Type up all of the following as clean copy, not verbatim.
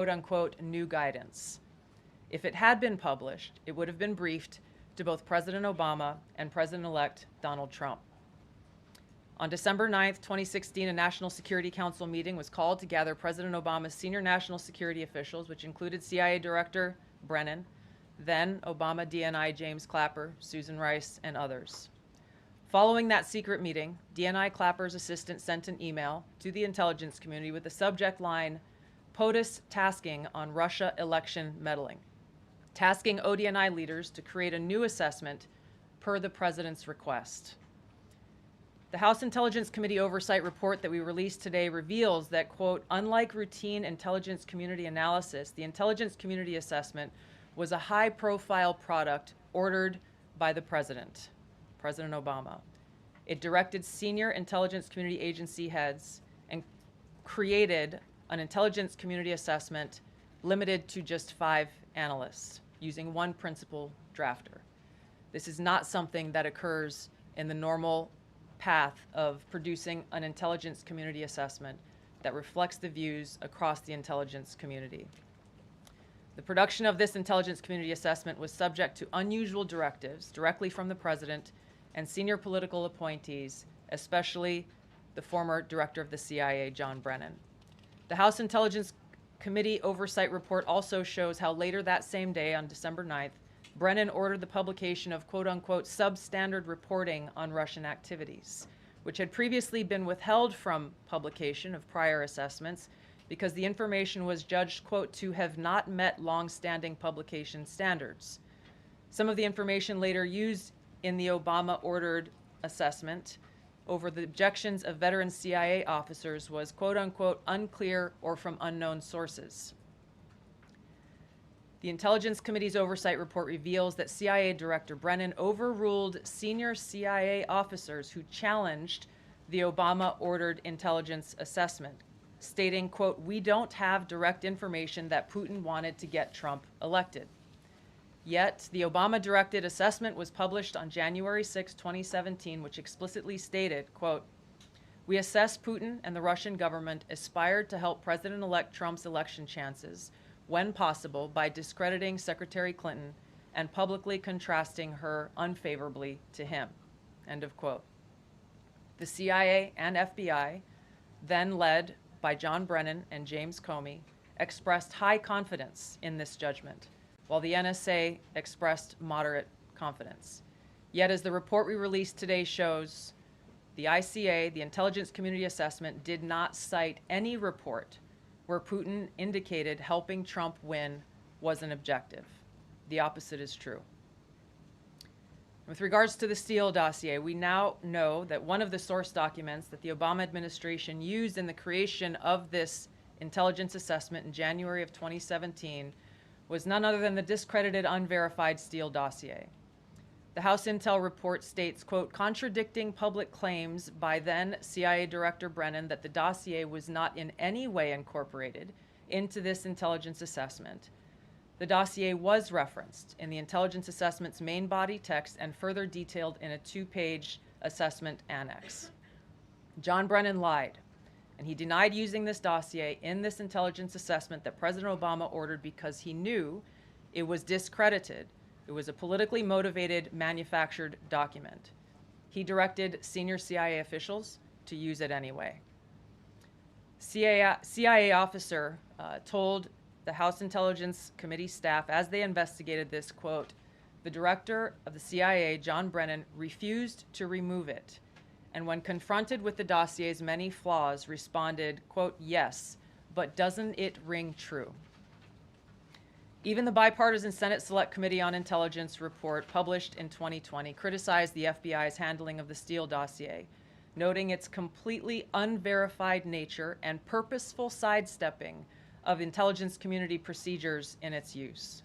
quote-unquote new guidance. If it had been published, it would have been briefed to both President Obama and President-elect Donald Trump. On December 9th, 2016, a National Security Council meeting was called to gather President Obama's senior national security officials, which included CIA Director Brennan, then Obama DNI James Clapper, Susan Rice, and others. Following that secret meeting, DNI Clapper's assistant sent an email to the intelligence community with the subject line, POTUS tasking on Russia election meddling, tasking ODNI leaders to create a new assessment per the president's request. The House Intelligence Committee Oversight Report that we released today reveals that, quote, unlike routine intelligence community analysis, the intelligence community assessment was a high-profile product ordered by the president, President Obama. It directed senior intelligence community agency heads and created an intelligence community assessment limited to just 5 analysts using one principal drafter. This is not something that occurs in the normal path of producing an intelligence community assessment that reflects the views across the intelligence community. The production of this intelligence community assessment was subject to unusual directives directly from the president and senior political appointees, especially the former director of the CIA, John Brennan. The House Intelligence Committee Oversight Report also shows how later that same day, on December 9th, Brennan ordered the publication of quote-unquote substandard reporting on Russian activities, which had previously been withheld from publication of prior assessments because the information was judged, quote, to have not met long-standing publication standards. Some of the information later used in the Obama-ordered assessment over the objections of veteran CIA officers was, quote-unquote, unclear or from unknown sources. The Intelligence Committee's oversight report reveals that CIA Director Brennan overruled senior CIA officers who challenged the Obama-ordered intelligence assessment, stating, quote, we don't have direct information that Putin wanted to get Trump elected. Yet, the Obama-directed assessment was published on January 6, 2017, which explicitly stated, quote, we assess Putin and the Russian government aspired to help President-elect Trump's election chances when possible by discrediting Secretary Clinton and publicly contrasting her unfavorably to him, end of quote. The CIA and FBI, then led by John Brennan and James Comey, expressed high confidence in this judgment, while the NSA expressed moderate confidence. Yet, as the report we released today shows, the ICA, the Intelligence Community Assessment, did not cite any report where Putin indicated helping Trump win was an objective. The opposite is true. With regards to the Steele dossier, we now know that one of the source documents that the Obama administration used in the creation of this intelligence assessment in January of 2017 was none other than the discredited, unverified Steele dossier. The House Intel report states, quote, contradicting public claims by then CIA Director Brennan that the dossier was not in any way incorporated into this intelligence assessment. The dossier was referenced in the intelligence assessment's main body text and further detailed in a 2-page assessment annex. John Brennan lied, and he denied using this dossier in this intelligence assessment that President Obama ordered because he knew it was discredited. It was a politically motivated, manufactured document. He directed senior CIA officials to use it anyway. CIA officer told the House Intelligence Committee staff as they investigated this, quote, the director of the CIA, John Brennan, refused to remove it, and when confronted with the dossier's many flaws, responded, quote, yes, but doesn't it ring true? Even the bipartisan Senate Select Committee on Intelligence report published in 2020 criticized the FBI's handling of the Steele dossier, noting its completely unverified nature and purposeful sidestepping of intelligence community procedures in its use.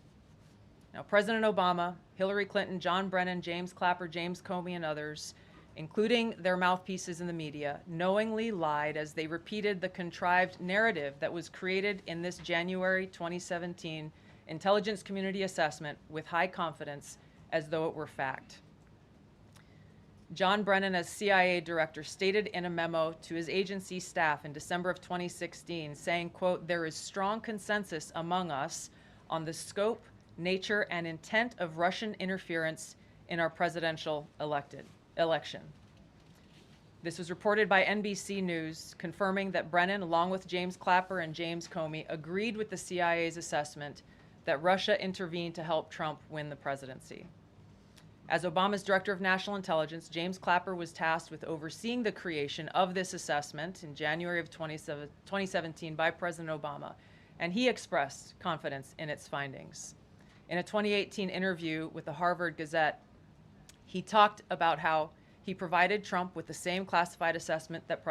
Now, President Obama, Hillary Clinton, John Brennan, James Clapper, James Comey, and others, including their mouthpieces in the media, knowingly lied as they repeated the contrived narrative that was created in this January 2017 intelligence community assessment with high confidence as though it were fact. John Brennan, as CIA director, stated in a memo to his agency staff in December of 2016, saying, quote, "There is strong consensus among us on the scope, nature, and intent of Russian interference in our presidential election." This was reported by NBC News, confirming that Brennan, along with James Clapper and James Comey, agreed with the CIA's assessment that Russia intervened to help Trump win the presidency. As Obama's Director of National Intelligence, James Clapper was tasked with overseeing the creation of this assessment in January of 2017 by President Obama, and he expressed confidence in its findings. In a 2018 interview with the Harvard Gazette, he talked about how he provided Trump with the same classified assessment that